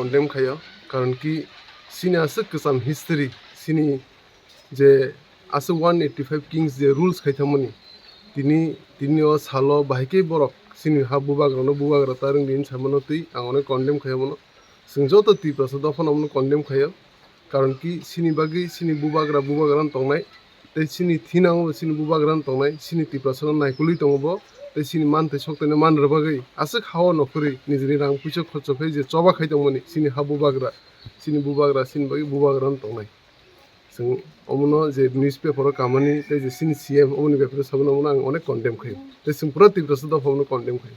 condemn খাইও কারণ কি সিনি আছে গোজাম হিস্ট্রি সিনি যে আছে 185 কিংস যে রুলস খাইতামনি তিনিও সালো বাহাইকে বরক সিনি ha Bubagrano Bubagra ta Ringdi Hinmano tui ang অনেক কন্ডেম খাইমনো जों যত টিপ্রাস দফানামনো কন্ডেম খাইও কারণ কি সিনি বাগি সিনি Bubagrano তংনাই তাই সিনি থিনাঙ্গো সিনি Bubagrano তংনাই সিনি টিপ্রাস নাইকুলি তংবো তাই সিনি মানতে সকতেনে মানর বাগै আছে খাওয়া নকরি নিজেনি রাং পয়সা খরচ খাই যে চবা খাইতামনি সিনি ha Bubagra সিনি বাগি Bubagrano তংনাই जों অমনো যে নিউজ পেপারও কামানি তাই যে সিনি সিএম অমনি ব্যাপারে সাবনামনো আং অনেক কন্ডেম খাই তাই जों পুরা টিপ্রাস দফামনো কন্ডেম খাই